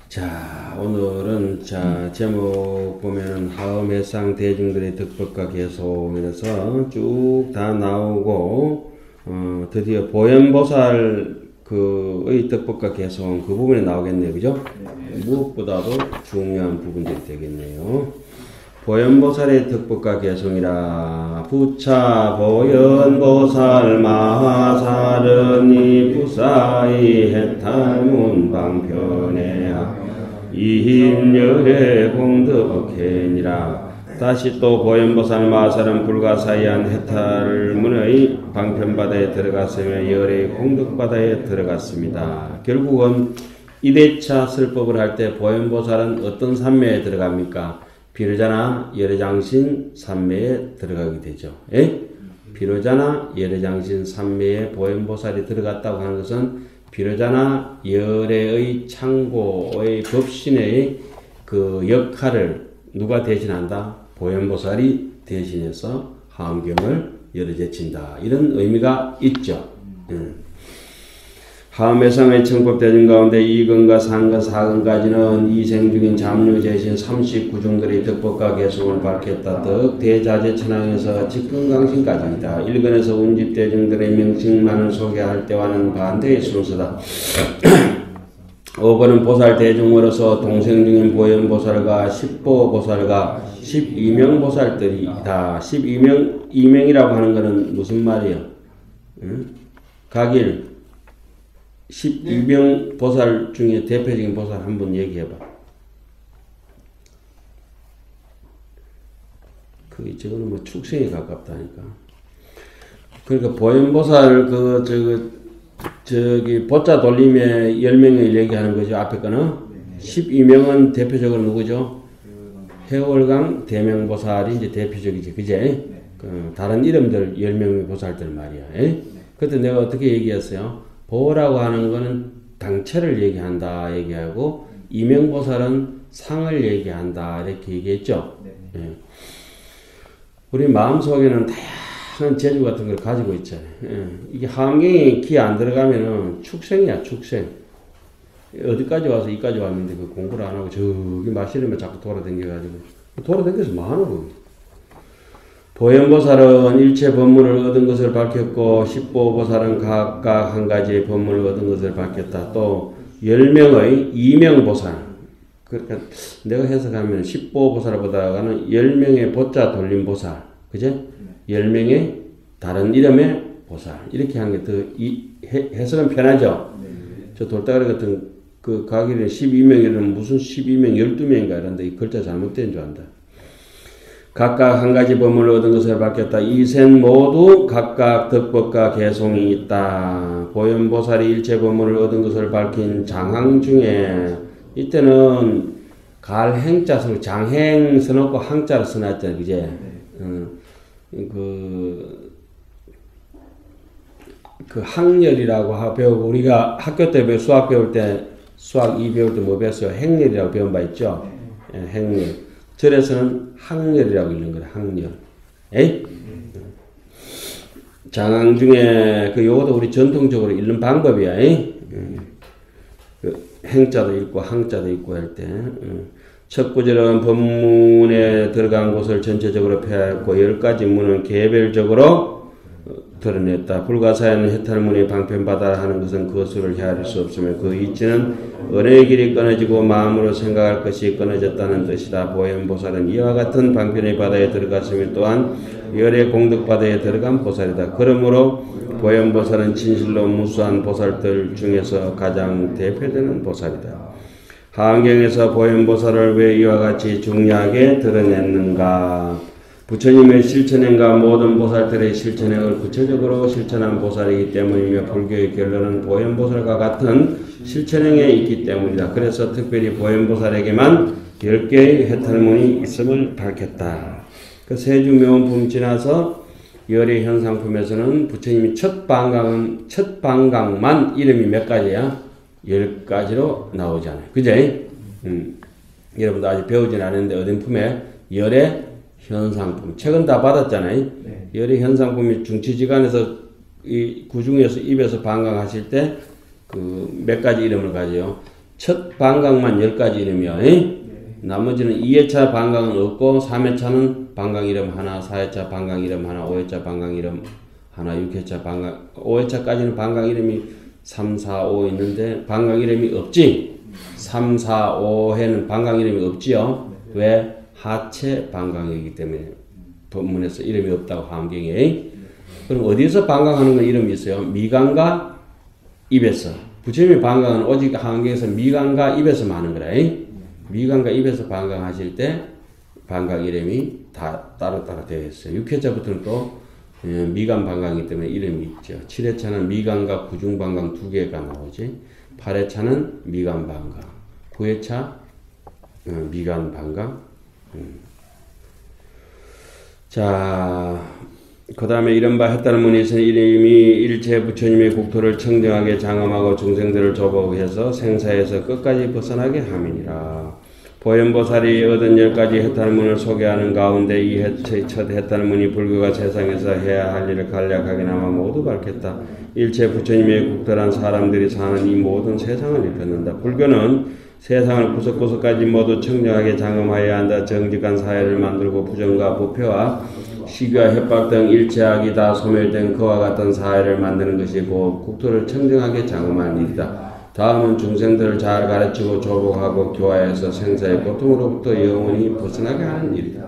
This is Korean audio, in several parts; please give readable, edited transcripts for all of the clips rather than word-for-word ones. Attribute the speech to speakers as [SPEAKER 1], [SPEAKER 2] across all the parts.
[SPEAKER 1] 자, 오늘은 제목 보면은 하음해상 대중들의 덕법과 개송이라서 쭉 다 나오고 드디어 보현보살 그의 덕법과 개송 그 부분에 나오겠네요, 그죠? 네. 무엇보다도 중요한 부분들이 되겠네요. 보현보살의 덕법과 개송이라. 부차 보현보살 마하살은 이 부사이 해탈문 방편에야 이힘열의 공덕해니라. 다시 또 보현보살 마하살은 불가사의한 해탈문의 방편바다에 들어갔으며 열의 공덕바다에 들어갔습니다. 결국은 이대차 설법을 할 때 보현보살은 어떤 산매에 들어갑니까? 비로자나 열애장신 산매에 들어가게 되죠. 예? 비로자나 열애장신 산매에 보현보살이 들어갔다고 하는 것은 비로자나 열애의 창고의 법신의 그 역할을 누가 대신한다? 보현보살이 대신해서 하엄경을 열어제친다. 이런 의미가 있죠. 하음해상의 청법 대중 가운데 2근과 3근, 4근까지는 이생 중인 잠류제신 39중들의 덕법과 개송을 밝혔다. 덕 대자재천왕에서 직근강신까지이다. 1근에서 운집 대중들의 명칭만을 소개할 때와는 반대의 순서다. 5번은 보살 대중으로서 동생 중인 보현보살과 십보보살과 12명보살들이다. 12명이라고 하는 것은 무슨 말이에요? 각일 12명 보살 중에 대표적인 보살 한번 얘기해봐. 저거는 뭐 축생에 가깝다니까. 그러니까 보현보살 저기 보자 돌림에 10명을 얘기하는 거죠. 앞에 거는 12명은 대표적으로 누구죠? 해월강 대명보살이 이제 대표적이지, 그제? 다른 이름들 10명의 보살들 말이야. 그때 내가 어떻게 얘기했어요? 보라고 하는 거는 당체를 얘기한다 얘기하고 이명보살은 상을 얘기한다 이렇게 얘기했죠. 네. 우리 마음속에는 다양한 재주 같은 걸 가지고 있잖아요. 이게 하음경이 귀에 안 들어가면은 축생이야, 축생. 어디까지 와서 이까지 왔는데 그 공부를 안 하고 저기 마시려면 자꾸 돌아다녀가지고 돌아다녀서 뭐 하는 거예요. 보현보살은 일체 법문을 얻은 것을 밝혔고 십보보살은 각각 한 가지의 법문을 얻은 것을 밝혔다. 또 10명의 이명보살, 그러니까 내가 해석하면 십보보살보다는 10명의 보자 돌림보살, 그제? 10명의 다른 이름의 보살 이렇게 한 게 더 해석은 편하죠. 저 돌다리 같은 그 가길에 12명이라면 무슨 12명 12명인가 이런데 이 글자 잘못된 줄 안다. 각각 한 가지 법문을 얻은 것을 밝혔다. 이셋 모두 각각 덕법과 개송이 있다. 보현보살이 일체 법문을 얻은 것을 밝힌 장항 중에 이때는 갈행자 써 장행 써놓고 항자를 써놨잖아요. 그제? 그 학렬이라고 배우고 우리가 학교 때 수학 배울 때 수학 2 배울 때 뭐 배웠어요? 행렬이라고 배운 바 있죠? 행렬. 절에서는 학렬이라고 읽는 거다. 학렬. 에이? 장항 중에 요것도 우리 전통적으로 읽는 방법이야. 행자도 읽고 항자도 읽고 할 때. 첫 구절은 법문에 들어간 곳을 전체적으로 폐하였고 10가지 문은 개별적으로 드러냈다. 불가사의는 해탈문의 방편바다라 하는 것은 그 수를 헤아릴 수 없으며 그 이치는 은혜의 길이 끊어지고 마음으로 생각할 것이 끊어졌다는 뜻이다. 보현보살은 이와 같은 방편의 바다에 들어갔으며 또한 열의 공덕바다에 들어간 보살이다. 그러므로 보현보살은 진실로 무수한 보살들 중에서 가장 대표되는 보살이다. 하안경에서 보현보살을 왜 이와 같이 중요하게 드러냈는가? 부처님의 실천행과 모든 보살들의 실천행을 구체적으로 실천한 보살이기 때문이며 불교의 결론은 보현보살과 같은 실천행에 있기 때문이다. 그래서 특별히 보현보살에게만 10개의 해탈문이 있음을 밝혔다. 그 세주묘원품 지나서 열의 현상품에서는 부처님이 첫 방강만 이름이 몇 가지야? 10가지로 나오잖아요. 그제? 여러분도 아직 배우진 않았는데 어딘품에 열의 현상품. 책은 다 받았잖아요. 네. 열의 현상품이 중치지간에서 이 구중에서 입에서 방광하실 때 그 몇 가지 이름을 가져요. 첫 반강만 10가지 이름이요. 나머지는 2회차 반강은 없고 3회차는 반강 이름 하나, 4회차 반강 이름 하나, 5회차 반강 이름 하나, 6회차 반강, 5회차까지는 반강 이름이 3, 4, 5 있는데 반강 이름이 없지. 3, 4, 5회는 반강 이름이 없지요. 왜? 하체 반강이기 때문에 본문에서 이름이 없다고 환경에. 그럼 어디서 반강하는 건 이름이 있어요? 미간과 입에서. 부처님의 반강은 오직 환경에서 미간과 입에서만 하는 거라. 미간과 입에서 반강하실 때 반강 이름이 다 따로따로 되어 있어요. 6회차부터는 또 미간 반강이기 때문에 이름이 있죠. 7회차는 미간과 구중 반강 2개가 나오지. 8회차는 미간 반강. 9회차 미간 반강. 자, 그 다음에 이른바 했다는 문이 있으니 이름이 일체 부처님의 국토를 청정하게 장엄하고 중생들을 조복해서 생사에서 끝까지 벗어나게 함이니라. 보현보살이 얻은 10가지 해탈 문을 소개하는 가운데 이 첫 해탈 문이 불교가 세상에서 해야 할 일을 간략하게나마 모두 밝혔다. 일체 부처님의 국토란 사람들이 사는 이 모든 세상을 일컫는다. 불교는 세상을 구석구석까지 모두 청정하게 장엄하여야 한다. 정직한 사회를 만들고 부정과 부패와 시기와 협박 등 일체악이 다 소멸된 그와 같은 사회를 만드는 것이고 국토를 청정하게 장엄한 일이다. 다음은 중생들을 잘 가르치고 조복하고 교화해서 생사의 고통으로부터 영원히 벗어나게 하는 일이다.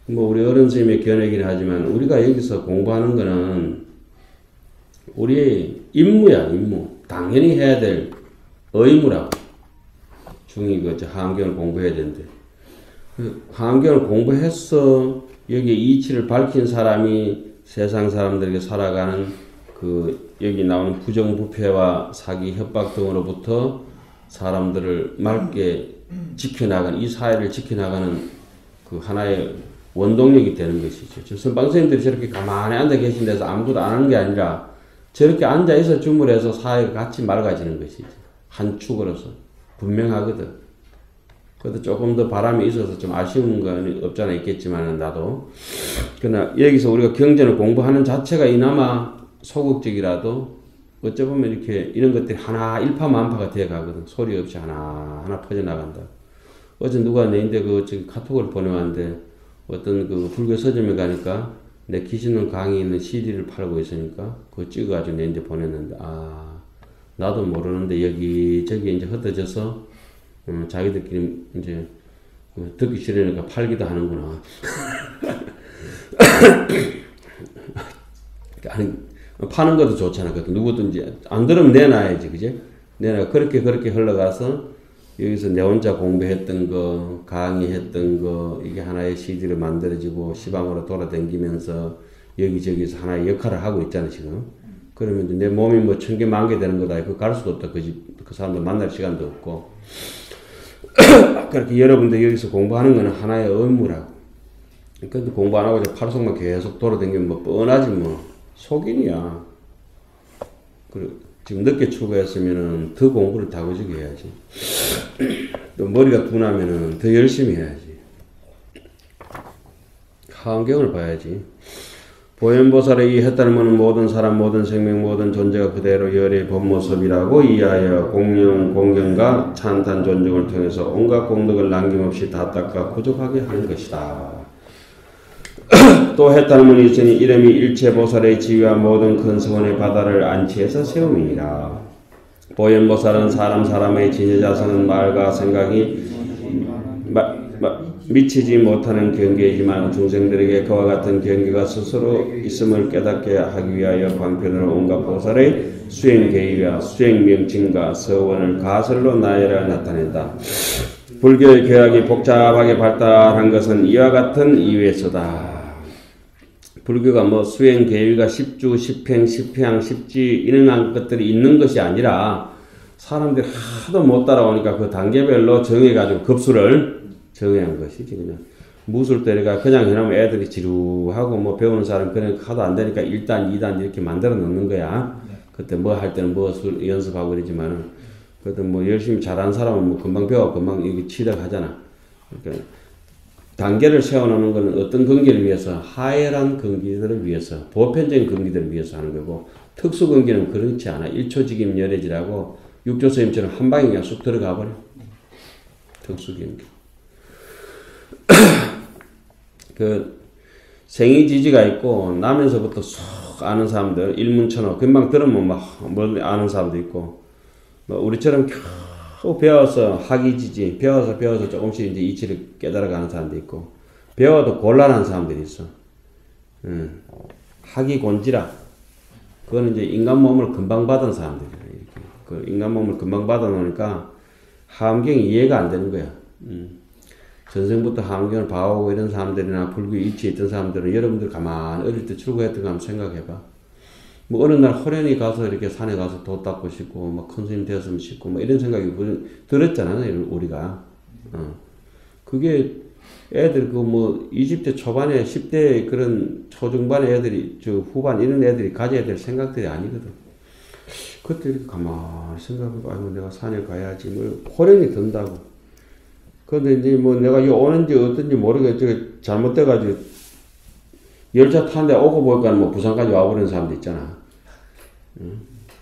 [SPEAKER 1] 뭐 우리 어른 스님의 견해이긴 하지만 우리가 여기서 공부하는 거는 우리의 임무야, 임무. 당연히 해야 될 의무라고. 중이 그 하암경을 공부해야 되는데 하암경을 공부해서 여기 이치를 밝힌 사람이 세상 사람들에게 살아가는 그 여기 나오는 부정부패와 사기 협박 등으로부터 사람들을 맑게 지켜나가는 이 사회를 지켜나가는 그 하나의 원동력이 되는 것이죠. 선방선생님들이 저렇게 가만히 앉아 계신 데서 아무것도 안 하는 게 아니라 저렇게 앉아있어 주물해서 사회가 같이 맑아지는 것이지. 한 축으로서. 분명하거든. 그래도 조금 더 바람이 있어서 좀 아쉬운 건 없잖아 있겠지만 나도. 그러나 여기서 우리가 경전을 공부하는 자체가 이나마 소극적이라도 어찌 보면 이렇게 이런 것들이 하나 일파만파가 되어 가거든. 소리 없이 하나하나 퍼져나간다. 어제 누가 내인데 그 지금 카톡을 보내왔는데 어떤 그 불교 서점에 가니까 내 기신론 강의 있는 CD를 팔고 있으니까 그거 찍어가지고 내인데 보냈는데 나도 모르는데 여기저기 이제 흩어져서 자기들끼리 이제 듣기 싫으니까 팔기도 하는구나. 아니 파는 것도 좋잖아. 누구든지 안 들으면 내놔야지, 그지? 내가 그렇게 흘러가서 여기서 내 혼자 공부했던 거, 강의했던 거 이게 하나의 CD로 만들어지고 시방으로 돌아다니면서 여기저기서 하나의 역할을 하고 있잖아 지금. 그러면 내 몸이 뭐 1000개, 10,000개 되는 거다. 그거 갈 수도 없다. 그 사람들 만날 시간도 없고. 그렇게 여러분들 여기서 공부하는 거는 하나의 의무라고. 근데 공부 안 하고 팔속만 계속 돌아다니면 뭐 뻔하지 뭐. 속인이야. 그리고 지금 늦게 출가했으면은 더 공부를 다고지게 해야지. 또 머리가 둔하면은 더 열심히 해야지. 하안경을 봐야지. 보현보살의 이 해탈문은 모든 사람, 모든 생명, 모든 존재가 그대로 열의 본모습이라고 이해하여 공명, 공경과 찬탄, 존중을 통해서 온갖 공덕을 남김없이 다 닦아 구족하게 하는 것이다. 또 해탈문이 있으니 이름이 일체보살의 지위와 모든 큰 서원의 바다를 안치해서 세움이니라. 보현보살은 사람의 지혜자성은 말과 생각이 미치지 못하는 경계이지만 중생들에게 그와 같은 경계가 스스로 있음을 깨닫게 하기 위하여 방편으로 온갖 보살의 수행 계위와 수행 명칭과 서원을 가설로 나열해 나타낸다. 불교의 교학이 복잡하게 발달한 것은 이와 같은 이유에서다. 불교가 뭐 수행 계위가 십주, 십행, 십향, 십지 이런 것들이 있는 것이 아니라 사람들이 하도 못 따라오니까 그 단계별로 정해가지고 급수를 정해한 것이지. 그냥 무술대리가 그냥 해놓으면 애들이 지루하고 뭐 배우는 사람 그냥 하도 안 되니까 1단, 2단 이렇게 만들어 놓는 거야. 그때 뭐 할 때는 뭐 연습하고 그러지만은 그래도 뭐 열심히 잘하는 사람은 뭐 금방 배워 금방 이게 치다가 하잖아. 그러니까 단계를 세워놓는 것은 어떤 근기를 위해서 하열한 근기들을 위해서 보편적인 근기들을 위해서 하는 거고 특수 근기는 그렇지 않아. 1초직임 열애지라고 육조 선생님처럼 한 방에 그냥 쑥 들어가 버려. 특수경기. 그 생이지지가 있고 나면서부터 쏙 아는 사람들 일문천하 금방 들으면 막 뭘 아는 사람도 있고 뭐 우리처럼 겨우 배워서 학이지지 배워서 조금씩 이제 이치를 깨달아가는 사람도 있고 배워도 곤란한 사람들이 있어. 학이 곤지라 그거는 이제 인간 몸을 금방 받은 사람들이야. 이렇게. 그 인간 몸을 금방 받아 놓으니까 하암경이 이해가 안 되는 거야. 전생부터 하암경을 봐오고 이런 사람들이나 불교 이치에 있던 사람들은 여러분들 가만히 어릴 때 출구했던 거 한번 생각해봐. 뭐 어느 날 호련히 가서 이렇게 산에 가서 도 닦고 싶고 뭐 큰 스님 되었으면 싶고 뭐 이런 생각이 들었잖아 우리가. 그게 애들 그 뭐 20대 초반에 10대 그런 초중반의 애들이 저 후반 이런 애들이 가져야 될 생각들이 아니거든. 그때 이렇게 가만히 생각해봐. 아이고 내가 산에 가야지 뭐 호련히 든다고. 근데 이제 뭐 내가 이 오는지 어떤지 모르겠지 잘못돼가지고 열차 타는데 오고 보니까 뭐 부산까지 와버리는 사람도 있잖아.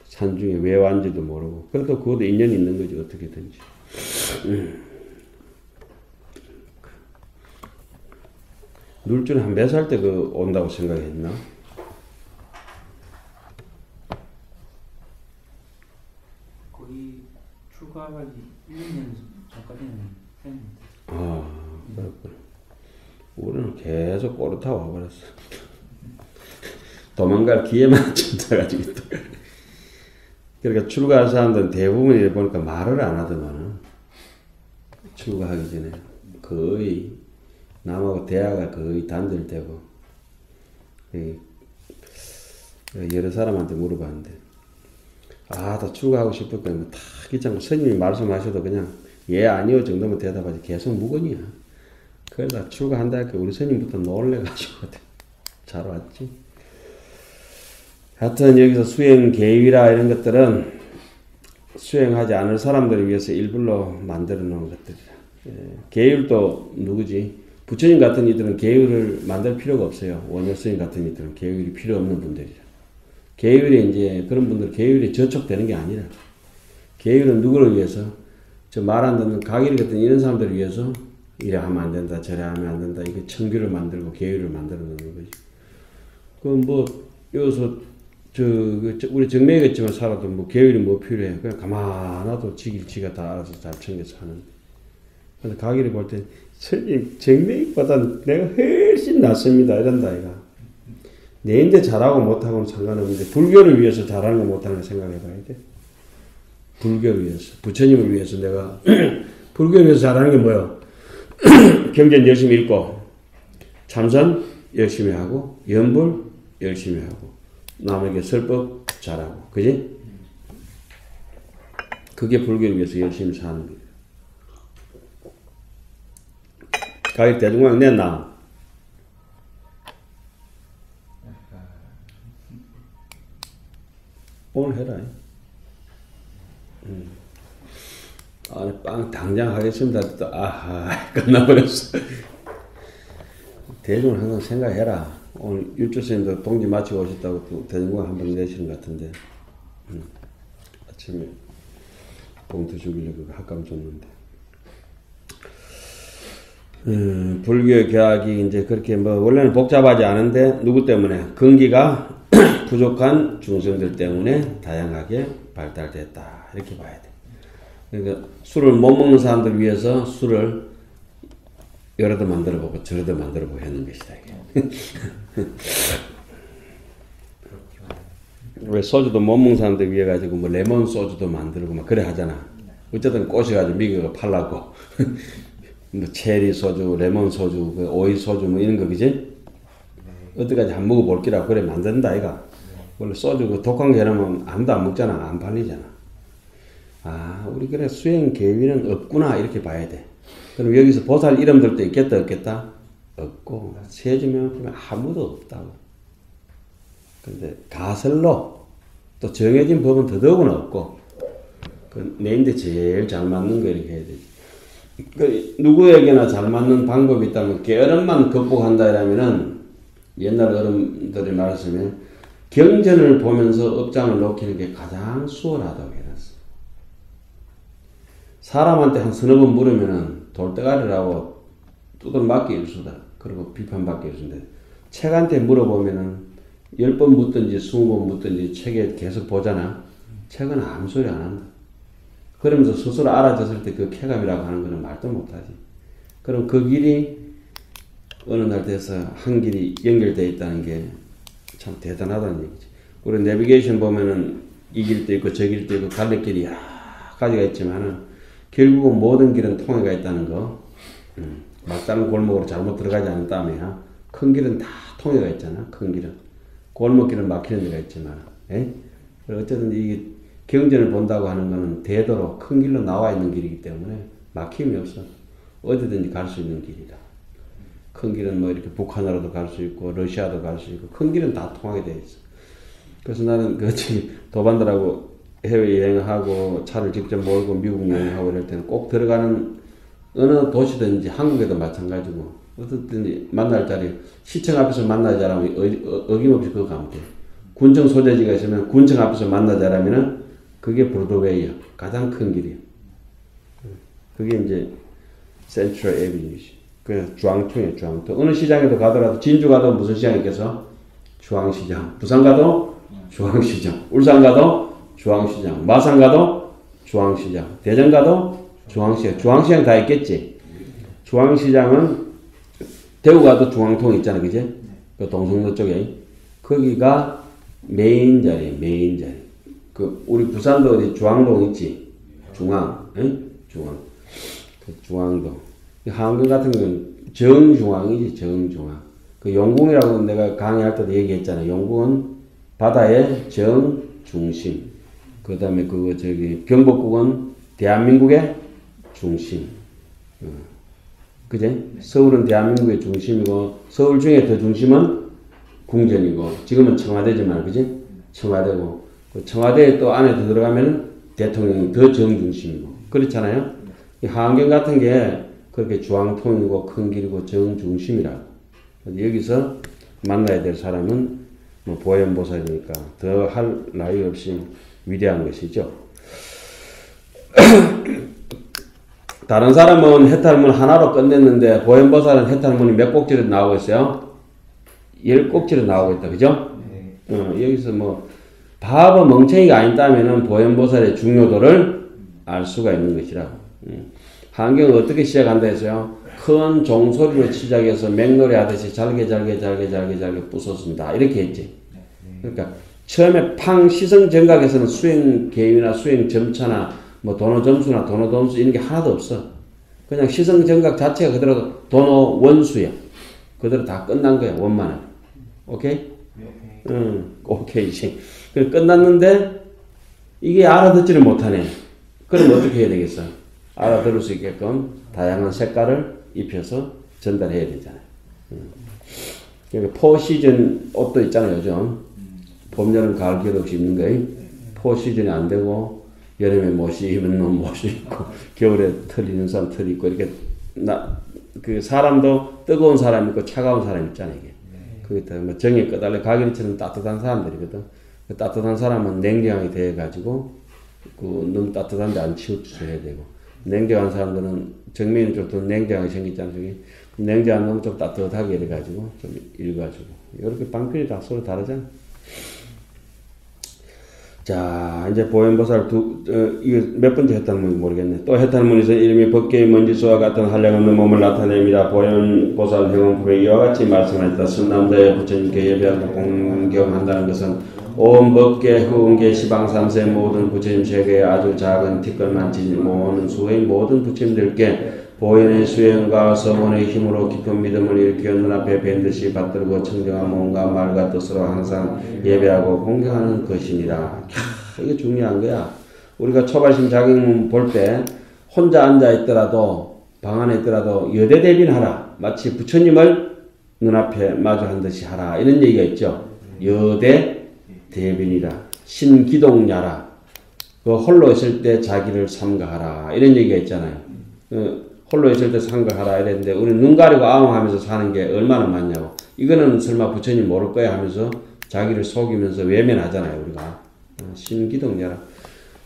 [SPEAKER 1] 산 중에 왜 왔는지도 모르고. 그래도 그것도 인연이 있는 거지 어떻게든지. 눌주는 한 몇 살 때 그 온다고 생각했나?
[SPEAKER 2] 거의 출가하기 1년 전까지는 했는데.
[SPEAKER 1] 아, 그렇구나. 우리는 계속 꼬르타 와버렸어. 도망갈 기회만 찾아가지고 있다. 그러니까 출가할 사람들은 대부분 이래 보니까 말을 안 하더만은. 출가하기 전에. 거의, 남하고 대화가 거의 단절되고. 여러 사람한테 물어봤는데. 아, 다 출가하고 싶을 거면 다 귀찮고 스님이 말씀하셔도 그냥 예, 아니요 정도면 대답하지. 계속 무건이야. 그러다 출가한다 할게 우리 스님부터 놀래가지고 잘 왔지. 하여튼 여기서 수행 계위라 이런 것들은 수행하지 않을 사람들을 위해서 일부러 만들어 놓은 것들이라. 계율도 누구지? 부처님 같은 이들은 계율을 만들 필요가 없어요. 원효 스님 같은 이들은 계율이 필요 없는 분들이라. 계율이 이제 그런 분들 계율이 저촉되는 게 아니라 계율은 누구를 위해서? 저 말 안 듣는 가길 같은 이런 사람들을 위해서 이래 하면 안 된다 저래 하면 안 된다 이게 청규를 만들고 계율을 만들어 놓는 거지. 그럼 뭐 여기서 우리 정맥이겠지만 살아도 뭐 계율이 뭐 필요해. 그냥 가만 놔도 지가 다 알아서 잘 챙겨서 하는데. 근데 가길이 볼 때 스님 정맥보다 내가 훨씬 낫습니다 이런다 이가. 내인데 잘하고 못하고는 상관없는데 불교를 위해서 잘하는 거 못하는 거 생각해 봐야 돼. 불교를 위해서 부처님을 위해서 내가 불교를 위해서 잘하는 게 뭐야? 경전 열심히 읽고 참선 열심히 하고 연불 열심히 하고 남에게 설법 잘하고 그지? 그게 불교를 위해서 열심히 사는 거예요. 가히 대중광 냈나? 오늘 해라. 아, 빵 당장 하겠습니다. 또 아하 끝나버렸어. 대중을 항상 생각해라. 오늘 율주스님도 동지 마치고 오셨다고 또 대중광 한번 내시는 것 같은데 아침에 봉투 주기려고 학감 줬는데 불교 교학이 이제 그렇게 뭐 원래는 복잡하지 않은데 누구 때문에 근기가 부족한 중생들 때문에 다양하게 발달됐다 이렇게 봐야 돼. 그러니까 술을 못 먹는 사람들 위해서 술을 여러도 만들어보고 저러도 만들어보고 했는 것이다. 왜 소주도 못 먹는 사람들 위해 가지고 뭐 레몬 소주도 만들고 막 그래 하잖아. 어쨌든 꼬셔가지고 미국에 팔라고 뭐 체리 소주, 레몬 소주, 그 오이 소주 뭐 이런 거 그지? 어디까지 안 먹어볼 기라 그래 만든다 아이가. 원래 소주 그 독한 게 나면 아무도 안 먹잖아. 안 팔리잖아. 아, 우리 그래 수행 계위는 없구나 이렇게 봐야 돼. 그럼 여기서 보살 이름들도 있겠다 없겠다? 없고 세주명 보면 아무도 없다고. 근데 가설로 또 정해진 법은 더더욱은 없고 그 내인데 제일 잘 맞는 거 이렇게 해야 되지. 그 누구에게나 잘 맞는 방법이 있다면 게으름만 극복한다 이러면은 옛날 어른들이 말했으면 경전을 보면서 업장을 놓기는 게 가장 수월하다고 해놨어. 사람한테 한 서너 번 물으면은 돌대가리라고 두들맞게 일수다. 그리고 비판받게 일수인데 책한테 물어보면은 10번 묻든지 20번 묻든지 책에 계속 보잖아. 책은 아무 소리 안 한다. 그러면서 스스로 알아졌을 때 그 쾌감이라고 하는 거는 말도 못하지. 그럼 그 길이 어느 날 돼서 한 길이 연결되어 있다는 게 참 대단하다는 얘기지. 우리 내비게이션 보면은 이 길도 있고 저 길도 있고 갈래길이 여러 가지가 있지만은 결국은 모든 길은 통해가 있다는 거. 막다른 골목으로 잘못 들어가지 않았다면 큰 길은 다 통해가 있잖아. 큰 길은. 골목길은 막히는 데가 있지만. 에? 어쨌든 이게 경전을 본다고 하는 거는 되도록 큰 길로 나와 있는 길이기 때문에 막힘이 없어. 어디든지 갈 수 있는 길이다. 큰 길은 뭐 이렇게 북한으로도 갈 수 있고 러시아도 갈 수 있고 큰 길은 다 통하게 돼 있어. 그래서 나는 도반들하고 해외여행하고 차를 직접 몰고 미국 여행하고 이럴 때는 꼭 들어가는 어느 도시든지 한국에도 마찬가지고 어떻든지 만날 자리 시청 앞에서 만나자라면 어김없이 그거 가면 돼. 군청 소재지가 있으면 군청 앞에서 만나자라면은 그게 브로드웨이야. 가장 큰 길이야. 그게 이제 센트럴 에비뉴지. 그 중앙통이에요. 중앙통. 어느 시장에도 가더라도 진주 가도 무슨 시장 있겠어? 중앙시장. 부산 가도 중앙시장. 울산 가도 중앙시장. 마산 가도 중앙시장. 대전 가도 중앙시장. 중앙시장 다 있겠지. 중앙시장은 대구 가도 중앙통 있잖아, 그지? 그 동성로 쪽에 거기가 메인 자리, 메인 자리. 그 우리 부산도 어디 중앙동 있지? 중앙, 응? 중앙. 그 중앙동. 한강 같은 건 정중앙이지, 정중앙. 그 용궁이라고 내가 강의할 때도 얘기했잖아. 용궁은 바다의 정중심. 그 다음에 그거 경복궁은 대한민국의 중심. 그제? 서울은 대한민국의 중심이고, 서울 중에 더 중심은 궁전이고, 지금은 청와대지만, 그지? 청와대고, 그 청와대에 또 안에 더 들어가면 대통령이 더 정중심이고, 그렇잖아요? 이 한경 같은 게 그렇게 중앙통이고 큰 길이고 정중심이라고. 여기서 만나야 될 사람은 뭐 보현보살이니까 더 할 나위 없이 위대한 것이죠. 다른 사람은 해탈문 하나로 끝냈는데 보현보살은 해탈문이 몇 꼭지로 나오고 있어요? 10꼭지로 나오고 있다. 그죠? 여기서 뭐 바보 멍청이가 아니다면은 보현보살의 중요도를 알 수가 있는 것이라고. 한경은 어떻게 시작한다 했어요? 큰 종소리로 시작해서 맹노래 하듯이 잘게 부쉈습니다. 이렇게 했지. 그러니까 처음에 팡 시성정각에서는 수행 계획이나 수행 점차나 뭐 도노 점수나 도노 돈수 이런 게 하나도 없어. 그냥 시성정각 자체가 그대로 도노 원수야. 그대로 다 끝난 거야. 원만하게. 오케이? 오케이지. 그래 끝났는데 이게 알아듣지를 못하네. 그럼 어떻게 해야 되겠어? 알아들을 수 있게끔 다양한 색깔을 입혀서 전달해야 되잖아요. 그러니까 포 시즌 옷도 있잖아요, 요즘. 봄, 여름, 가을, 겨울 없이 입는 거예요. 포 시즌이 안 되고, 여름에 못이 입는 놈 못이 입고, 겨울에 털 있는 사람 털 있고, 이렇게, 그 사람도 뜨거운 사람 있고, 차가운 사람 있잖아요, 이게. 그게 뭐 정에 끄달려 가기처럼 따뜻한 사람들이거든. 그 따뜻한 사람은 냉정하게 대해가지고, 너무 따뜻한데 안 치우쳐야 되고. 냉정한 사람들은 정면이 좀 더 냉정하게 생겼잖아. 저기 냉정한 놈 좀 따뜻하게 이래가지고 좀 읽어가지고 이렇게 방편이 다 서로 다르잖아. 자, 이제 보현보살 이거 몇 번째 해탈문인지 모르겠네. 또 해탈문에서 이름이 법계의 먼지수와 같은 한량없는 몸을 나타냅니다. 보현보살 행원품에 이와 같이 말씀하셨다. 선남자의 부처님께 예배하고 공경한다는 것은 온 법계, 후은계, 시방, 삼세 모든 부처님 세계의 아주 작은 티끌만치 모든 수의 모든 부처님들께 보현의 수행과 서원의 힘으로 깊은 믿음을 일으켜 눈앞에 뵌 듯이 받들고 청정한 몸과 말과 뜻으로 항상 예배하고 공경하는 것입니다. 이게 중요한 거야. 우리가 초발심 자격문 볼 때 혼자 앉아 있더라도 방 안에 있더라도 여대대빈하라. 마치 부처님을 눈앞에 마주한 듯이 하라. 이런 얘기가 있죠. 여대대빈이라. 신기동야라. 그 홀로 있을 때 자기를 삼가하라. 이런 얘기가 있잖아요. 홀로 있을 때 삼가하라 이랬는데 우리 눈 가리고 아웅하면서 사는 게 얼마나 많냐고. 이거는 설마 부처님 모를 거야 하면서 자기를 속이면서 외면하잖아요. 우리가. 신기동야라.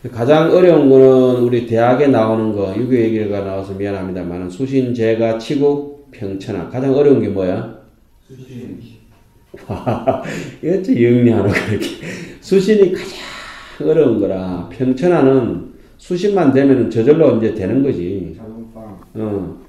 [SPEAKER 1] 가장 어려운 거는 우리 대학에 나오는 거, 유교 얘기가 나와서 미안합니다만, 수신, 제가, 치국, 평천하. 가장 어려운 게 뭐야?
[SPEAKER 2] 수신.
[SPEAKER 1] 와, 이것도 영리하노, 그렇게. 수신이 가장 어려운 거라, 평천하는 수신만 되면 저절로 이제 되는 거지.
[SPEAKER 2] 자동빵.